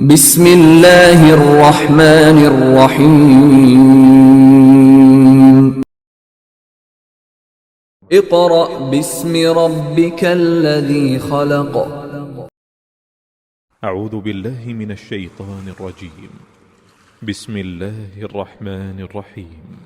बिस्मिल्लाहिर रहमानिर रहीम। इक़रा बिस्मि रब्बिकल्लज़ी ख़लक़। أعوذ بالله من الشيطان الرجيم. بسم الله الرحمن الرحيم.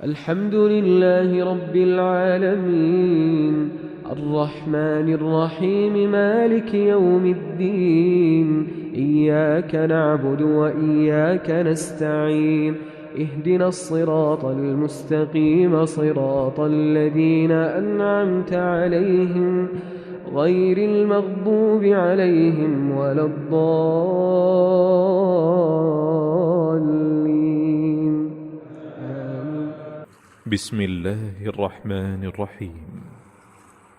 الحمد لله رب العالمين الرحمن الرحيم مالك يوم الدين إياك نعبد وإياك نستعين اهدنا الصراط المستقيم صراط الذين أنعمت عليهم غير المغضوب عليهم ولا الضالين. بسم الله الرحمن الرحيم.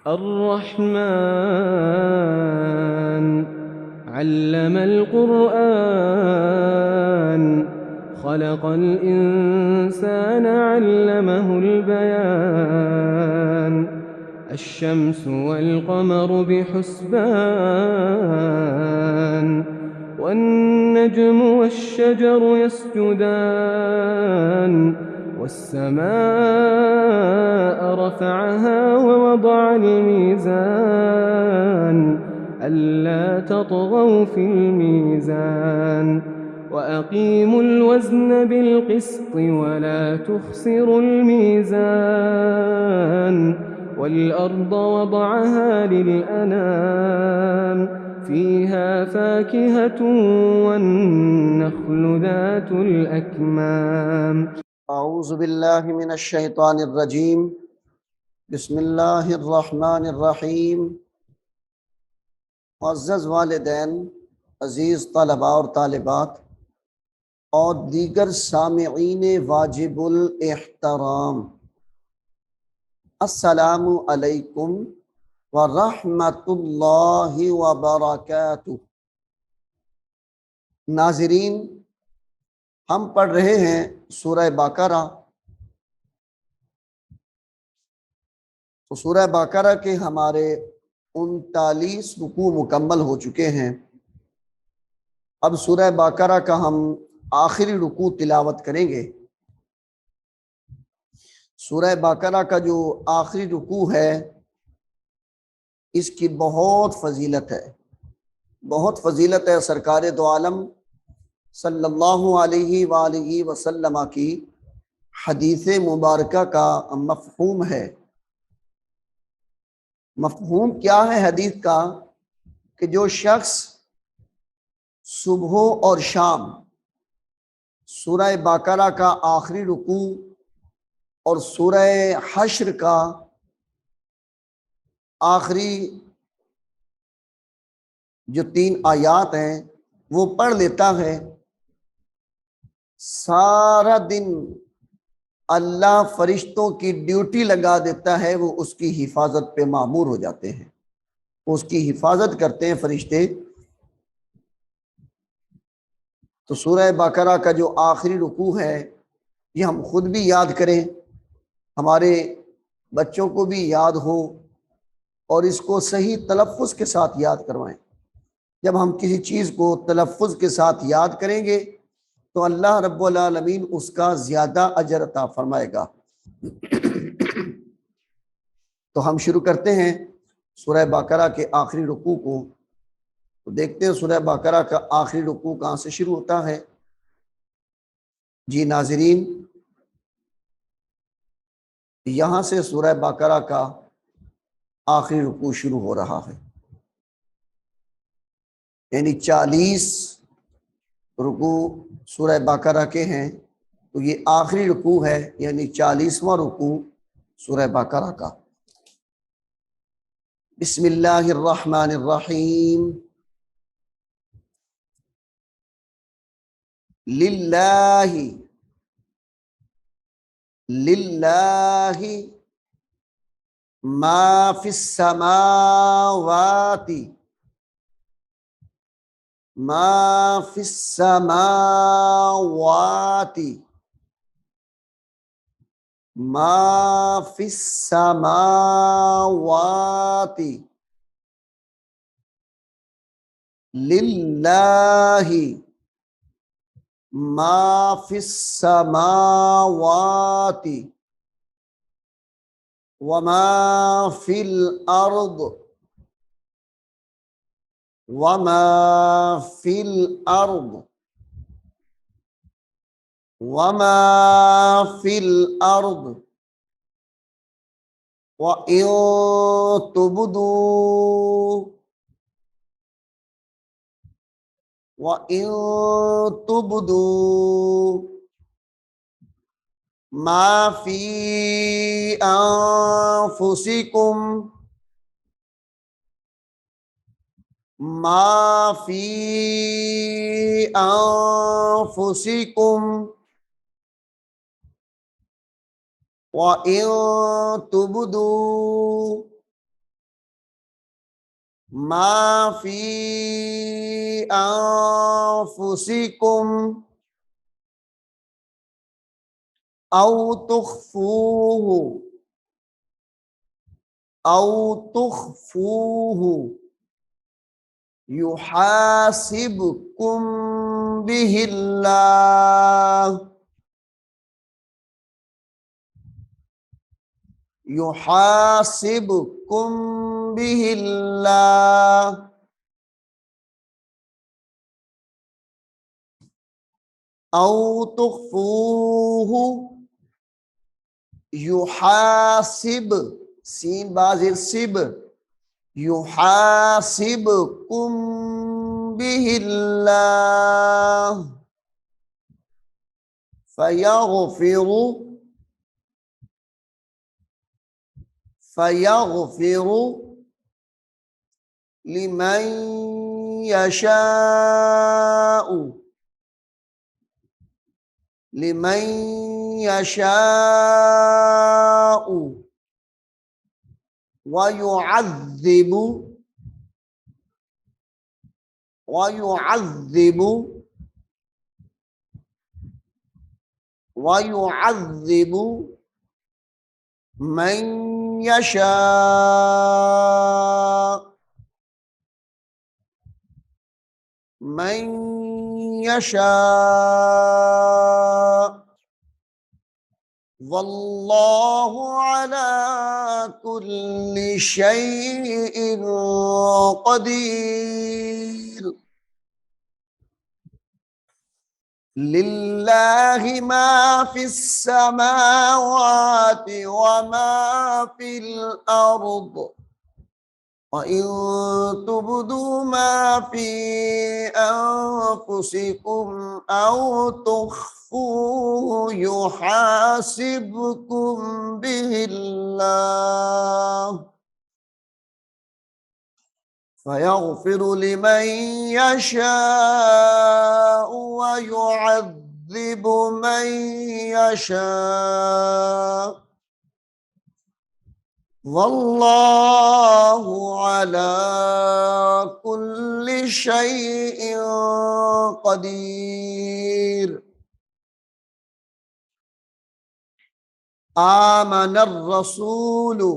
الرحمن علم القرآن خلق الإنسان علمه البيان الشمس والقمر بحسبان والنجم والشجر يسجدان والسماء رفعها ووضع الميزان ألا تطغوا في الميزان وأقيموا الوزن بالقسط ولا تخسروا الميزان والأرض وضعها للأنام فيها فاكهة والنخل ذات الأكمام. أعوذ بالله من الشैतान الरजीम। बिस्मिल्लाहिर्रहमानिर्रहीम। मुअज़्ज़ज़ वालिदैन, अज़ीज़ तलबा और तालिबात और दीगर सामिईन वाजिबुल एहतराम, अस्सलामु अलैकुम व रहमतुल्लाहि व बरकातुहू। नाज़रीन, हम पढ़ रहे हैं सूरह बकरा। तो सूरह बकरा के हमारे 39 रुकू मुकम्मल हो चुके हैं। अब सूरह बकरा का हम आखिरी रुकू तिलावत करेंगे। सूरह बकरा का जो आखिरी रुकू है, इसकी बहुत फजीलत है, बहुत फजीलत है। सरकार दो आलम सल्लल्लाहु अलैहि वालिहि वसल्लम की हदीस मुबारका का मफ़हूम है। मफ़हूम क्या है हदीस का? कि जो शख्स सुबह और शाम सूरह बकरा का आखिरी रुकू और सूरह हश्र का आखिरी जो 3 आयात हैं वो पढ़ लेता है, सारा दिन अल्लाह फरिश्तों की ड्यूटी लगा देता है। वो उसकी हिफाजत पे मामूर हो जाते हैं, उसकी हिफाजत करते हैं फरिश्ते। तो सूरह बकरा का जो आखिरी रुकू है, ये हम खुद भी याद करें, हमारे बच्चों को भी याद हो और इसको सही तलफ़्फ़ुज़ के साथ याद करवाएं। जब हम किसी चीज़ को तलफ़्फ़ुज़ के साथ याद करेंगे तो अल्लाह रब्बुल आलमीन उसका ज़्यादा अजर अता फरमाएगा। तो हम शुरू करते हैं सूरह बकरा के आखिरी रुकू को। तो देखते हैं सूरह बकरा का आखिरी रुकू कहाँ से शुरू होता है। जी नाज़रीन, यहाँ से सूरह बकरा का आखिरी रुकू शुरू हो रहा है, यानी 40 रुकू सूरह बकरा के हैं। तो ये आखिरी रुकू है, यानी 40वां रुकू सूरह बकरा का। बिस्मिल्लाहिर्रहमानिर्रहीम। लिल्लाहि लिल्लाहि मा फिस समावाति मा फिस समावाति मा फिस समावाति लिल्लाहि मा फिस समावाति व मा फिल अर्द व मा फिल अर्द व मा फिल अर्द व इन तुबदू व इन तुबदू मा फी अनफुसिकुम मा फी अनफुसिकुम व इन तुबदू मा फी अनफुसिकुम औ तुख्फूहु युहासिबकुम बिहिल्लाह युहासिबकुम बिहिल्लाह औ तुख्फूहु युहासिब सीन बाजिर सिब युहासिबकुम बिहिल्लाह फयगफिरु लिमन यशाउ वयुअज़्ज़िबु मन यशा मन यशा वल्लाहु अला कुल्लि शैइन क़दीर लिल्लाहि मा फिस समावाति व मा फिल अर्द व इन तुबदू मा फी अनफुसिकुम औ तुख्फूहु युहासिबकुम बिहिल्लाह फयग़फिर लिमन यशाअ व युअज़्ज़िबु मन यशाअ वल्लाहु अला कुल्लि शैइन क़दीर आमनर रसूलु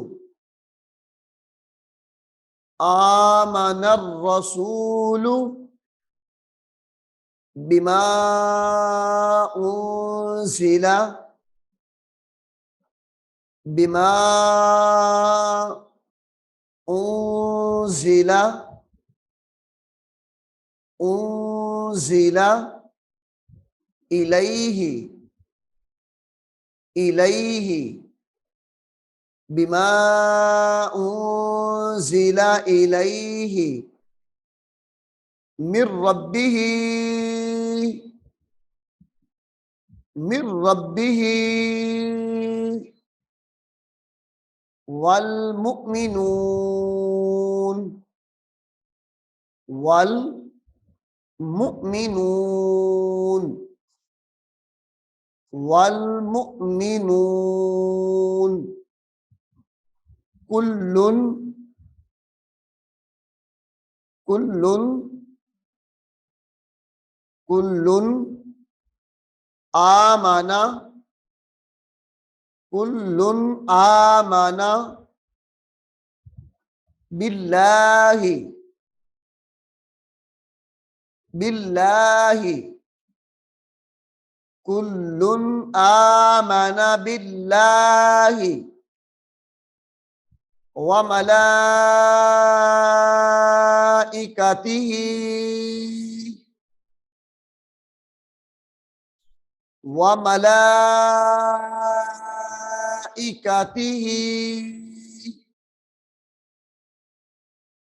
बिमा उन्ज़िला इलैहि बिमा उन्ज़िला इलैहि मिर रब्बिही वल मुमिनून कुल्लुन आमना बिल्लाहि बिल्लाहि, कुल्लुन आमना बिल्लाहि व मलाइकतिही व मलाइकतिही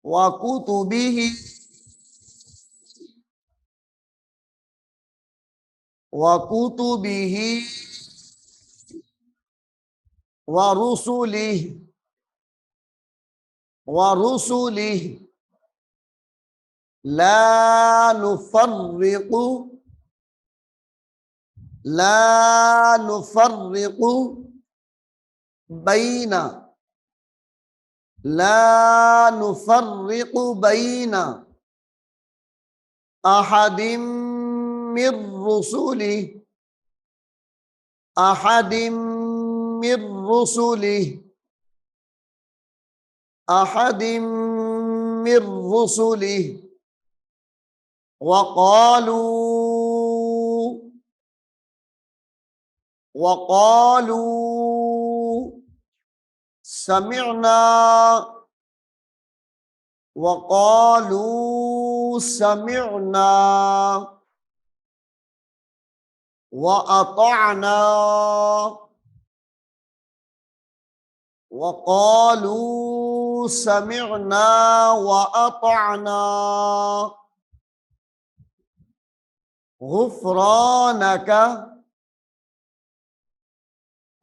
व कुतुबिही व कुतुबिही व रुसुलिही व रुसुलिही ला नुफर्रिकु बैना ला नुफर्रिकु बैना अहदिम मिर रुसुलिही अहदिम मिर रुसुलिही अहदिम मिर रुसुलिही वक़ालू समिअना वक़ालू समिअना व अतअना वक़ालू समिअना व अतअना गुफ़रानका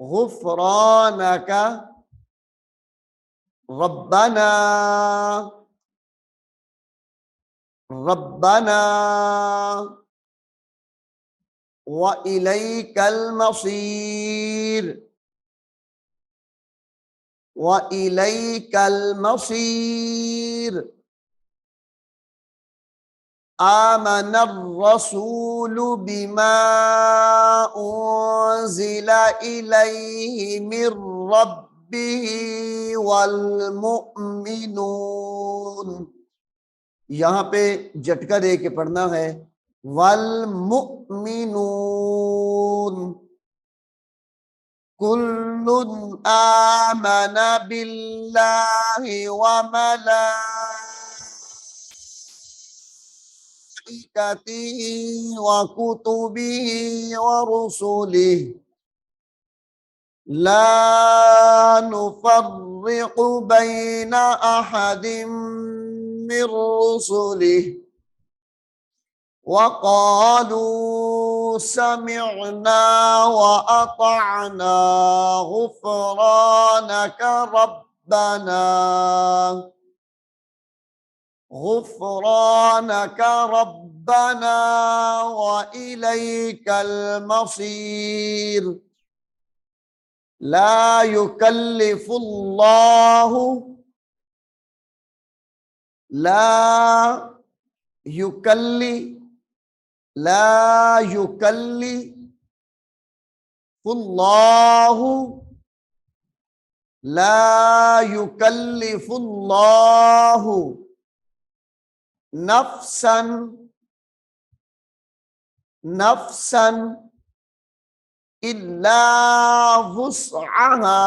गुफ़रानका रब्बना रब्बना व इलैकल मसीर व इलैकल मसीर आमनर रसूलु बिमा उन्ज़िला इलैहि मिर रब्बिही वल मुअमिनून। यहाँ पे झटका दे के पढ़ना है वल मुअमिनून कुल्लुन आमना बिल्लाहि व मलाइकतिही व कुतुबिही व रुसुलिही ला नुफर्रिकु बैना अहदिम मिर रुसुलिही वक़ालू समिअना व अतअना गुफ़रानका रब्बना गुफ़रानका रब्बना व इलैकल मसीर ला युकल्लिफुल्लाहु ला युकल्ली ला युकल्लिफुल्लाहु ला युकल्लिफुल्लाहु नफ्सन नफ्सन इल्ला वुस्अहा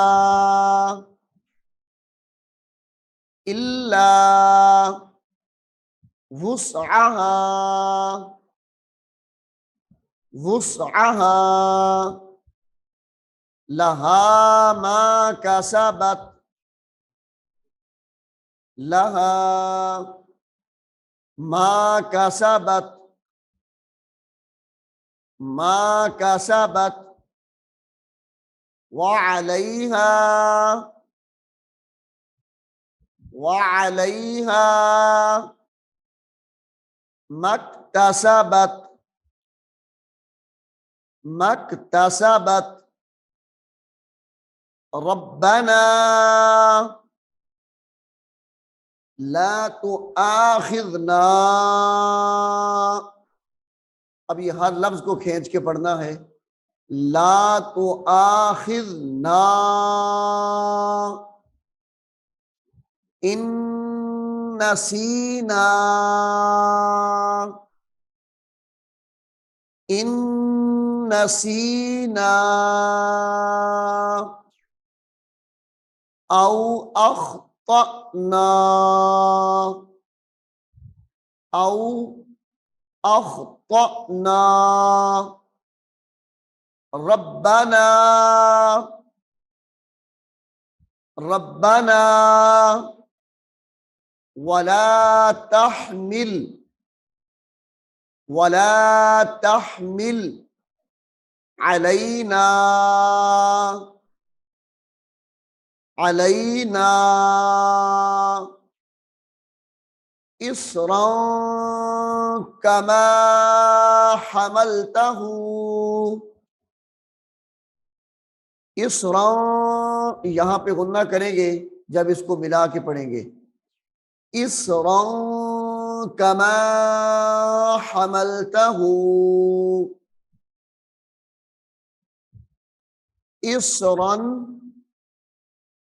इल्ला वुस्अहा वुस्अहा लहा मा कसबत लहा मा कसबत मा कसबत व अलैहा मक्तसबत मक्तसबत रब्बना ला तुआखिज़ना। अब ये हर लफ्ज को खींच के पढ़ना है ला तुआखिज़ना इन नसीना इन नसीना औ अख्तअना औ अख्तअना रब्बना रब्बना वला तहमिल अलैना अलैना इसरन कमा हमलतहू इसरन यहाँ पे गुन्ना करेंगे जब इसको मिला के पढ़ेंगे। इसरन कमा हमलतहू इसरन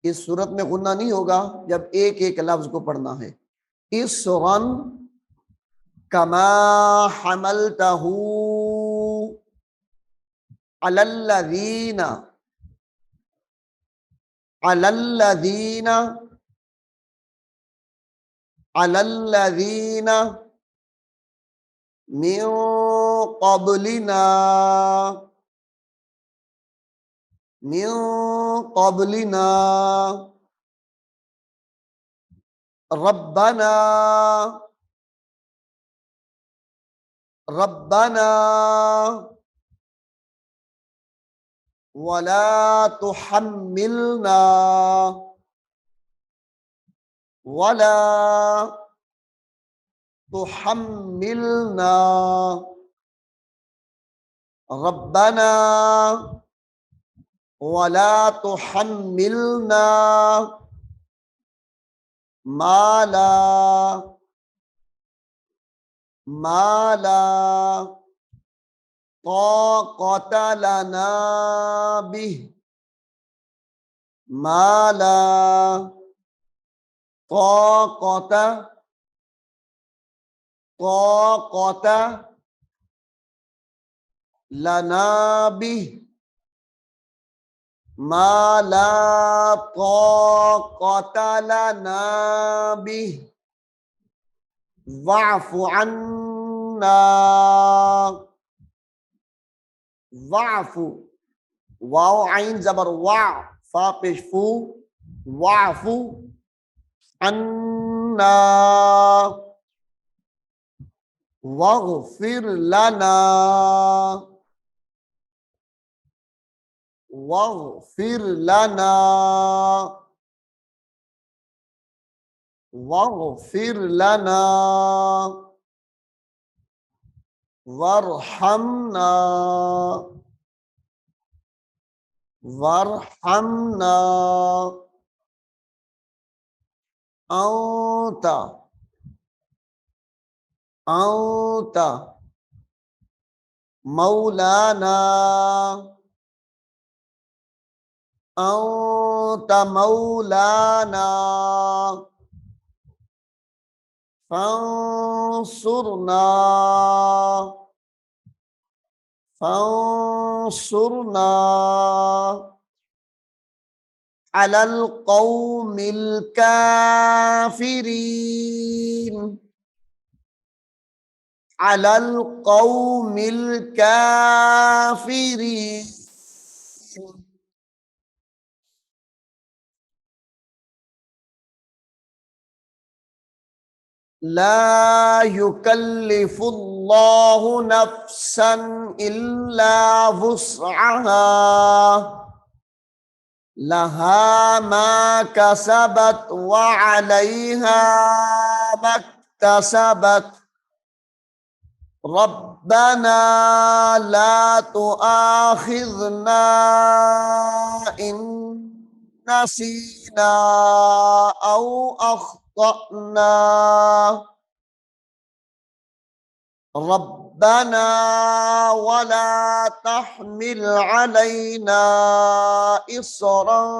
इस सूरत में गुन्ना नहीं होगा जब एक एक लफ्ज को पढ़ना है। इसरन कमा हमलतहू अलल्लज़ीना अलल्लज़ीना अलल्लज़ीना मिन क़ब्लिना मिन क़ब्लिना रब्बना रब्बना वला तुहम्मिलना वला तुहम्मिलना रब्बना वला तुहम्मिलना माला माला ताक़त लना बिह माला ताक़त ताक़त लना बिह माला ताक़त लना बिह वाफ़ु अन्ना वाफ़ु वाव आइन जबर वा फा पेश फू वाफ़ु अन्ना वग़फिर लना वग़फिर लना वग़फिर लना वरहमना वरहमना अंता अंता मौलाना अंता मौलाना फंसुरना फंसुरना अलल कौमिल काफिरीन अलल कौमिल काफिरीन। ला युकल्लिफुल्लाहु नफ्सन इल्ला वुस्अहा लहा मा कसबत व अलैहा मक्तसबत रब्बना ला तुआखिज़ना इन नसीना औ अख्तअना रब्बना वला तहमिल अलैना इसरन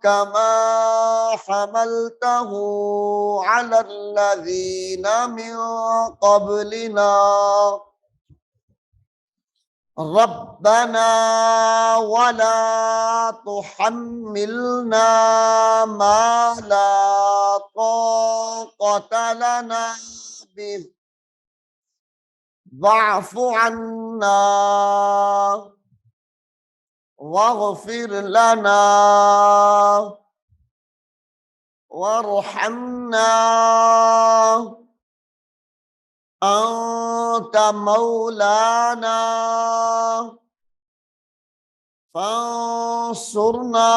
कमा हमलतहू अलल्लज़ीना मिन क़ब्लिना रब्बना वला तुहम्मिलना मा ला ताक़त लना बिह वाअफ़ु अन्ना वग़फ़िर लना वरहमना अंत मौलाना फंसुरना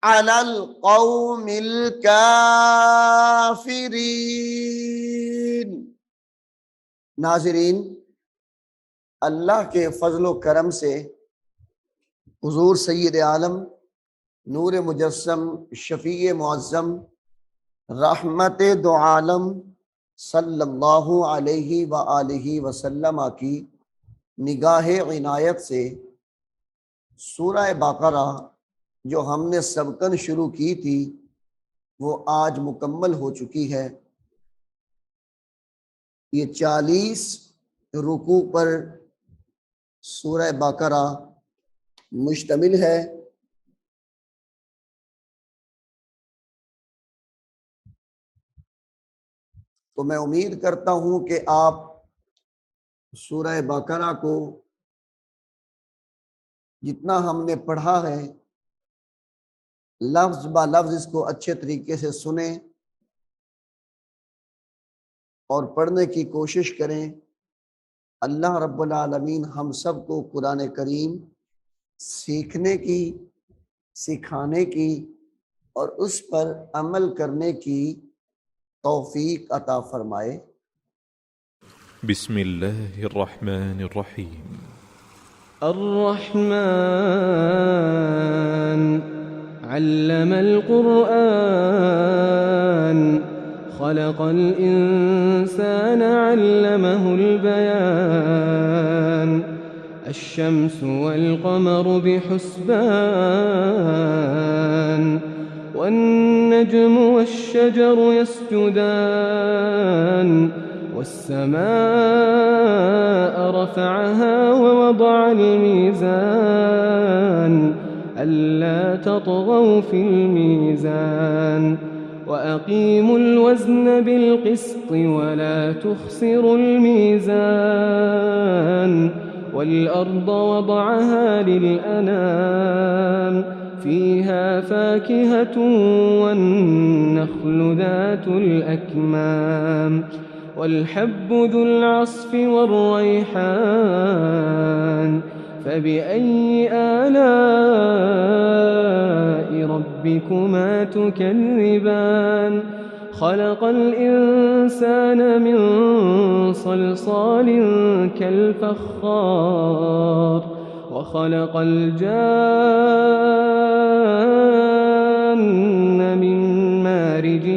अलल कौमिल काफिरीन। नाज़रीन, अल्लाह के फजल व करम से हुजूर सैयद आलम नूर मुजस्सम शफीए मुअज़्ज़म रहमत दो आलम सल्लल्लाहु अलैहि व आलिहि वसल्लम की निगाह इनायत से सूरह बकरा जो हमने सबकन शुरू की थी वो आज मुकम्मल हो चुकी है। ये 40 रुकू पर सूरह बकरा मुश्तमिल है। तो मैं उम्मीद करता हूँ कि आप सूरह बकरा को जितना हमने पढ़ा है लफ्ज ब लफ्ज इसको अच्छे तरीके से सुने और पढ़ने की कोशिश करें। अल्लाह रब्बुल आलमीन हम सब को कुरान करीम सीखने की, सिखाने की और उस पर अमल करने की तौफीक अता फरमाए। बिस्मिल्लाहिर्रहमानिर्रहीम। अर्रहमान अल्लमल कुरआन खलक़ल इंसान अल्लमहुल बयान अश्शम्सु वल क़मरु बिहुस्बान वन्नज्मु वश्शजरु यस्जुदान वस्समाअ रफ़अहा ववضع الميزان ألا تطغوا في الميزان وأقيموا الوزن بالقسط ولا تخسروا الميزان والأرض وضعها للأنام فيها فاكهة والنخل ذات الأكمام والحب ذو العصف والريحان فبأي آلاء ربكما تكذبان خلق الإنسان من صلصال كالفخار وخلق الجان من مارج